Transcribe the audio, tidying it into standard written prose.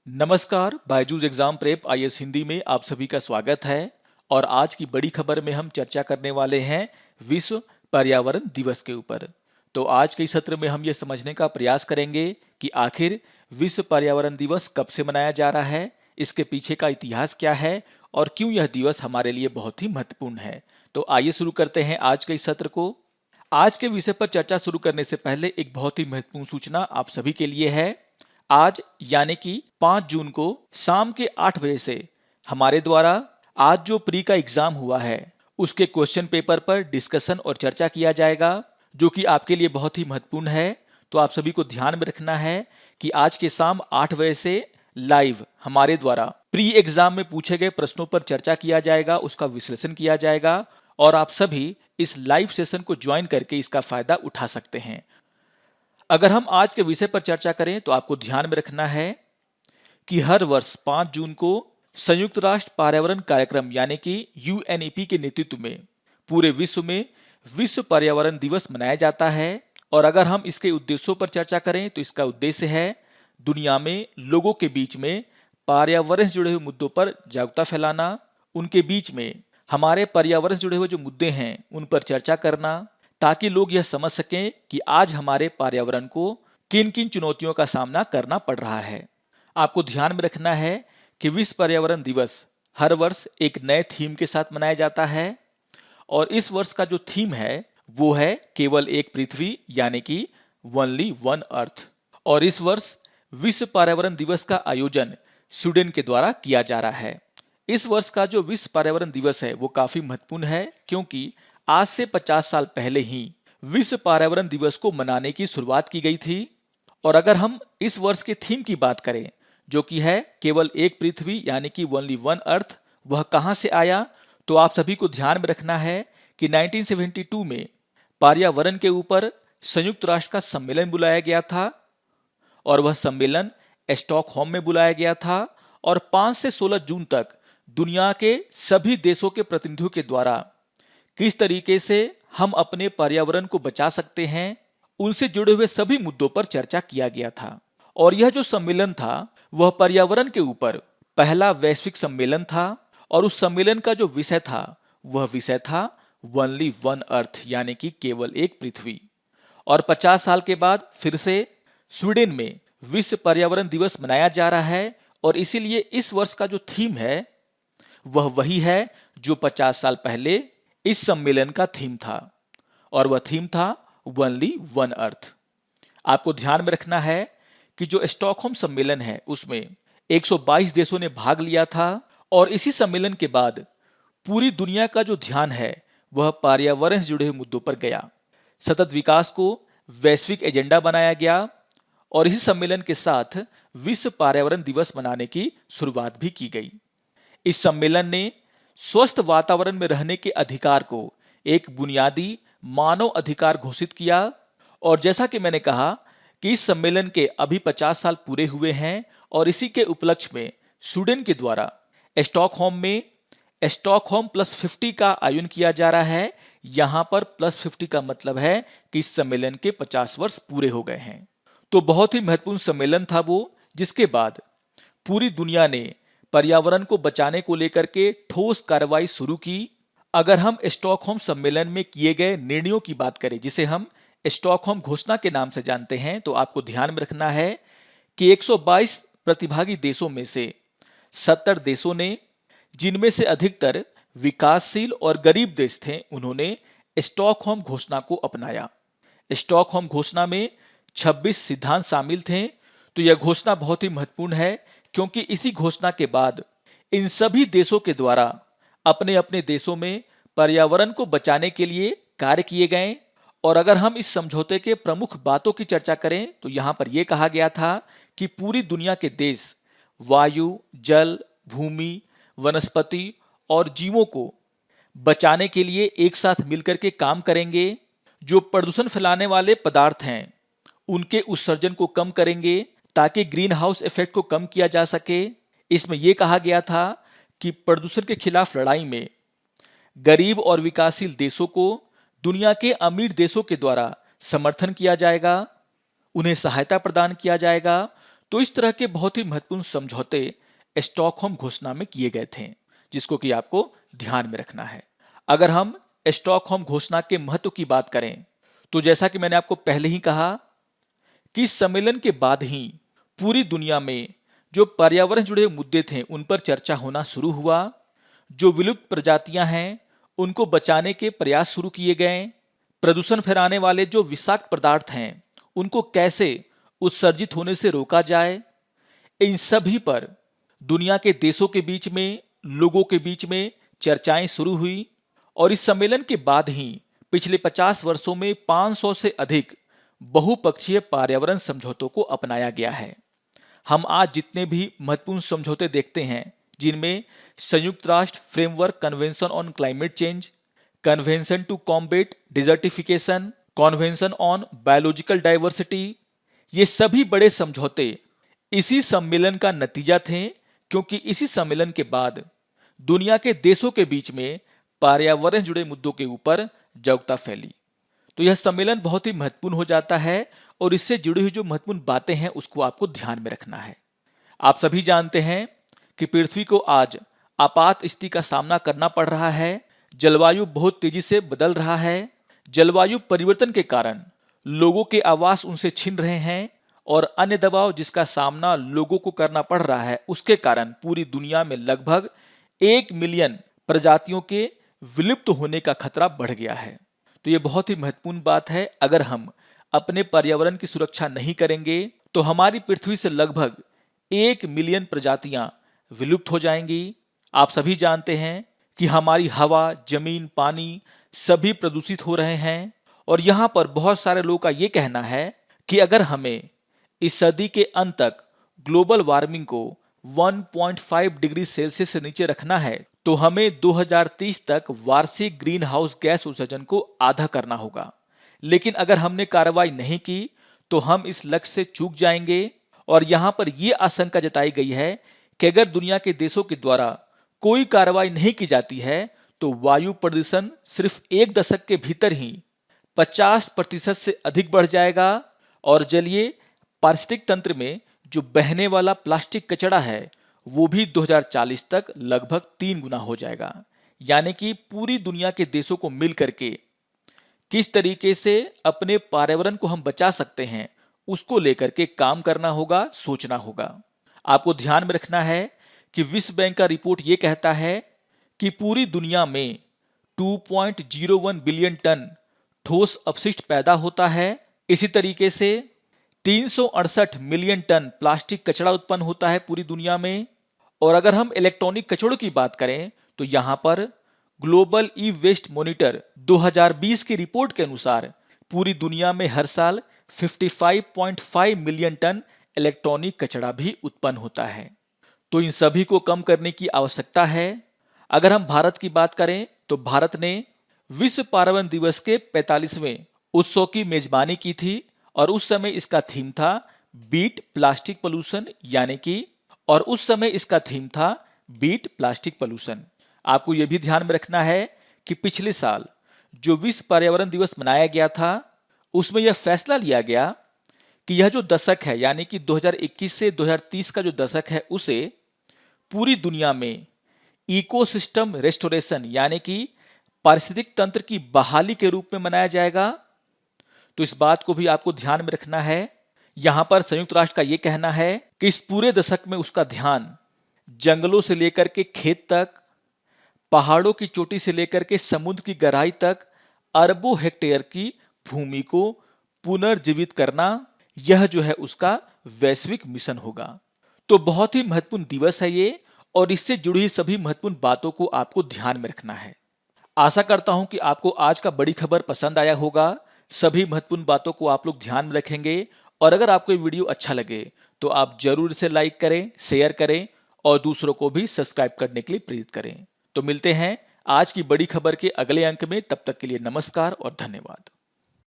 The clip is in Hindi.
नमस्कार, Byju's exam prep IAS Hindi में आप सभी का स्वागत है। और आज की बड़ी खबर में हम चर्चा करने वाले हैं विश्व पर्यावरण दिवस के ऊपर। तो आज के इस सत्र में हम ये समझने का प्रयास करेंगे कि आखिर विश्व पर्यावरण दिवस कब से मनाया जा रहा है, इसके पीछे का इतिहास क्या है और क्यों यह दिवस हमारे लिए बहुत ही महत्वपूर्ण है। तो आइए शुरू करते हैं आज के इस सत्र को। आज के विषय पर चर्चा शुरू करने से पहले एक बहुत ही महत्वपूर्ण सूचना आप सभी के लिए है। आज यानी कि 5 जून को शाम के 8 बजे से हमारे द्वारा आज जो प्री का एग्जाम हुआ है उसके क्वेश्चन पेपर पर डिस्कशन और चर्चा किया जाएगा, जो कि आपके लिए बहुत ही महत्वपूर्ण है। तो आप सभी को ध्यान में रखना है कि आज के शाम 8 बजे से लाइव हमारे द्वारा प्री एग्जाम में पूछे गए प्रश्नों पर चर्चा किया जाएगा, उसका विश्लेषण किया जाएगा और आप सभी इस लाइव सेशन को ज्वाइन करके इसका फायदा उठा सकते हैं। अगर हम आज के विषय पर चर्चा करें तो आपको ध्यान में रखना है कि हर वर्ष 5 जून को संयुक्त राष्ट्र पर्यावरण कार्यक्रम यानी कि यूएनईपी के नेतृत्व में पूरे विश्व में विश्व पर्यावरण दिवस मनाया जाता है। और अगर हम इसके उद्देश्यों पर चर्चा करें तो इसका उद्देश्य है दुनिया में लोगों के बीच में पर्यावरण से जुड़े हुए मुद्दों पर जागरूकता फैलाना, उनके बीच में हमारे पर्यावरण से जुड़े हुए जो मुद्दे हैं उन पर चर्चा करना, ताकि लोग यह समझ सकें कि आज हमारे पर्यावरण को किन किन चुनौतियों का सामना करना पड़ रहा है। आपको ध्यान में रखना है कि विश्व पर्यावरण दिवस हर वर्ष एक नए थीम के साथ मनाया जाता है और इस वर्ष का जो थीम है वो है केवल एक पृथ्वी यानी कि ओनली वन अर्थ। और इस वर्ष विश्व पर्यावरण दिवस का आयोजन स्वीडन के द्वारा किया जा रहा है। इस वर्ष का जो विश्व पर्यावरण दिवस है वो काफी महत्वपूर्ण है, क्योंकि आज से 50 साल पहले ही विश्व पर्यावरण दिवस को मनाने की शुरुआत की गई थी। और अगर हम इस वर्ष के थीम की बात करें जो कि है केवल एक पृथ्वी यानी कि ओनली वन अर्थ, वह कहां से आया, तो आप सभी को ध्यान में रखना है कि 1972 में पर्यावरण के ऊपर संयुक्त राष्ट्र का सम्मेलन बुलाया गया था और वह सम्मेलन स्टॉकहोम में बुलाया गया था और 5 से 16 जून तक दुनिया के सभी देशों के प्रतिनिधियों के द्वारा किस तरीके से हम अपने पर्यावरण को बचा सकते हैं उनसे जुड़े हुए सभी मुद्दों पर चर्चा किया गया था। और यह जो सम्मेलन था वह पर्यावरण के ऊपर पहला वैश्विक सम्मेलन था और उस सम्मेलन का जो विषय था वह विषय था ओनली वन अर्थ यानी कि केवल एक पृथ्वी। और 50 साल के बाद फिर से स्वीडन में विश्व पर्यावरण दिवस मनाया जा रहा है और इसीलिए इस वर्ष का जो थीम है वह वही है जो 50 साल पहले इस सम्मेलन का थीम था और वह थीम था ओनली वन अर्थ। आपको ध्यान में रखना है कि जो स्टॉकहोम सम्मेलन है उसमें 122 देशों ने भाग लिया था और इसी सम्मेलन के बाद पूरी दुनिया का जो ध्यान है वह पर्यावरण से जुड़े हुए मुद्दों पर गया। सतत विकास को वैश्विक एजेंडा बनाया गया और इसी सम्मेलन के साथ विश्व पर्यावरण दिवस मनाने की शुरुआत भी की गई। इस सम्मेलन ने स्वस्थ वातावरण में रहने के अधिकार को एक बुनियादी मानव अधिकार घोषित किया। और जैसा कि मैंने कहा कि इस सम्मेलन के अभी 50 साल पूरे हुए हैं और इसी के उपलक्ष्य में स्वीडन के द्वारा स्टॉकहोम में स्टॉकहोम +50 का आयोजन किया जा रहा है। यहां पर +50 का मतलब है कि इस सम्मेलन के 50 वर्ष पूरे हो गए हैं। तो बहुत ही महत्वपूर्ण सम्मेलन था वो, जिसके बाद पूरी दुनिया ने पर्यावरण को बचाने को लेकर के ठोस कार्रवाई शुरू की। अगर हम स्टॉकहोम सम्मेलन में किए गए निर्णयों की बात करें, जिसे हम स्टॉकहोम घोषणा के नाम से जानते हैं, तो आपको ध्यान में रखना है कि 122 प्रतिभागी देशों में से 70 देशों ने, जिनमें से अधिकतर विकासशील और गरीब देश थे, उन्होंने स्टॉकहोम घोषणा को अपनाया। स्टॉकहोम घोषणा में 26 सिद्धांत शामिल थे। तो यह घोषणा बहुत ही महत्वपूर्ण है, क्योंकि इसी घोषणा के बाद इन सभी देशों के द्वारा अपने अपने देशों में पर्यावरण को बचाने के लिए कार्य किए गए। और अगर हम इस समझौते के प्रमुख बातों की चर्चा करें तो यहां पर यह कहा गया था कि पूरी दुनिया के देश वायु, जल, भूमि, वनस्पति और जीवों को बचाने के लिए एक साथ मिलकर के काम करेंगे। जो प्रदूषण फैलाने वाले पदार्थ हैं उनके उत्सर्जन को कम करेंगे ताकि ग्रीन हाउस इफेक्ट को कम किया जा सके। इसमें यह कहा गया था कि प्रदूषण के खिलाफ लड़ाई में गरीब और विकासशील देशों को दुनिया के अमीर देशों के द्वारा समर्थन किया जाएगा, उन्हें सहायता प्रदान किया जाएगा। तो इस तरह के बहुत ही महत्वपूर्ण समझौते स्टॉकहोम घोषणा में किए गए थे, जिसको कि आपको ध्यान में रखना है। अगर हम स्टॉकहोम घोषणा के महत्व की बात करें, तो जैसा कि मैंने आपको पहले ही कहा कि इस सम्मेलन के बाद ही पूरी दुनिया में जो पर्यावरण जुड़े मुद्दे थे उन पर चर्चा होना शुरू हुआ। जो विलुप्त प्रजातियां हैं उनको बचाने के प्रयास शुरू किए गए। प्रदूषण फैलाने वाले जो विषाक्त पदार्थ हैं उनको कैसे उत्सर्जित होने से रोका जाए, इन सभी पर दुनिया के देशों के बीच में, लोगों के बीच में चर्चाएं शुरू हुई। और इस सम्मेलन के बाद ही पिछले 50 वर्षों में 500 से अधिक बहुपक्षीय पर्यावरण समझौतों को अपनाया गया है। हम आज जितने भी महत्वपूर्ण समझौते देखते हैं, जिनमें संयुक्त राष्ट्र framework convention on climate change, convention to combat desertification, convention on biological diversity, ये सभी बड़े समझौते इसी सम्मेलन का नतीजा थे, क्योंकि इसी सम्मेलन के बाद दुनिया के देशों के बीच में पर्यावरण जुड़े मुद्दों के ऊपर जागरूकता फैली। तो यह सम्मेलन बहुत ही महत्वपूर्ण हो जाता है और इससे जुड़ी हुई जो महत्वपूर्ण बातें हैं उसको आपको ध्यान में रखना है। आप सभी जानते हैं कि पृथ्वी को आज आपात स्थिति का सामना करना पड़ रहा है। जलवायु बहुत तेजी से बदल रहा है। जलवायु परिवर्तन के कारण लोगों के आवास उनसे छिन रहे हैं और अन्य दबाव जिसका सामना लोगों को करना पड़ रहा है, उसके कारण पूरी दुनिया में लगभग 1 मिलियन प्रजातियों के विलुप्त होने का खतरा बढ़ गया है। तो ये बहुत ही महत्वपूर्ण बात है। अगर हम अपने पर्यावरण की सुरक्षा नहीं करेंगे तो हमारी पृथ्वी से लगभग 1 मिलियन प्रजातियां विलुप्त हो जाएंगी। आप सभी जानते हैं कि हमारी हवा, जमीन, पानी सभी प्रदूषित हो रहे हैं और यहाँ पर बहुत सारे लोगों का ये कहना है कि अगर हमें इस सदी के अंत तक ग्लोबल वार्मिंग को 1.5 डिग्री सेल्सियस से नीचे रखना है तो हमें 2030 तक वार्षिक ग्रीन हाउस गैस उत्सर्जन को आधा करना होगा। लेकिन अगर हमने कार्रवाई नहीं की तो हम इस लक्ष्य से चूक जाएंगे। और यहाँ पर यह आशंका जताई गई है कि अगर दुनिया के देशों के द्वारा कोई कार्रवाई नहीं की जाती है तो वायु प्रदूषण सिर्फ 1 दशक के भीतर ही 50% से अधिक बढ़ जाएगा और जलीय पारिस्थितिक तंत्र में जो बहने वाला प्लास्टिक कचरा है वो भी 2040 तक लगभग 3 गुना हो जाएगा। यानी कि पूरी दुनिया के देशों को मिल करके किस तरीके से अपने पर्यावरण को हम बचा सकते हैं उसको लेकर के काम करना होगा, सोचना होगा। आपको ध्यान में रखना है कि विश्व बैंक का रिपोर्ट ये कहता है कि पूरी दुनिया में 2.01 बिलियन टन ठोस अपशिष्ट पैदा होता है। इसी तरीके से 368 मिलियन टन प्लास्टिक कचरा उत्पन्न होता है पूरी दुनिया में। और अगर हम इलेक्ट्रॉनिक कचरों की बात करें तो यहाँ पर ग्लोबल ई वेस्ट मॉनिटर 2020 की रिपोर्ट के अनुसार पूरी दुनिया में हर साल 55.5 मिलियन टन इलेक्ट्रॉनिक कचरा भी उत्पन्न होता है। तो इन सभी को कम करने की आवश्यकता है। अगर हम भारत की बात करें तो भारत ने विश्व पर्यावरण दिवस के 45वें उत्सव की मेजबानी की थी और उस समय इसका थीम था बीट प्लास्टिक पोल्यूशन, यानी कि और उस समय इसका थीम था बीट प्लास्टिक पोल्यूशन। आपको यह भी ध्यान में रखना है कि पिछले साल जो विश्व पर्यावरण दिवस मनाया गया था उसमें यह फैसला लिया गया कि यह जो दशक है यानी कि 2021 से 2030 का जो दशक है उसे पूरी दुनिया में इकोसिस्टम रेस्टोरेशन यानी कि पारिस्थितिक तंत्र की बहाली के रूप में मनाया जाएगा। तो इस बात को भी आपको ध्यान में रखना है। यहां पर संयुक्त राष्ट्र का यह कहना है कि इस पूरे दशक में उसका ध्यान जंगलों से लेकर के खेत तक, पहाड़ों की चोटी से लेकर के समुद्र की गहराई तक अरबों हेक्टेयर की भूमि को पुनर्जीवित करना, यह जो है उसका वैश्विक मिशन होगा। तो बहुत ही महत्वपूर्ण दिवस है ये और इससे जुड़ी हुई सभी महत्वपूर्ण बातों को आपको ध्यान में रखना है। आशा करता हूं कि आपको आज का बड़ी खबर पसंद आया होगा। सभी महत्वपूर्ण बातों को आप लोग ध्यान में रखेंगे और अगर आपको ये वीडियो अच्छा लगे तो आप जरूर इसे लाइक करें, शेयर करें और दूसरों को भी सब्सक्राइब करने के लिए प्रेरित करें। तो मिलते हैं आज की बड़ी खबर के अगले अंक में। तब तक के लिए नमस्कार और धन्यवाद।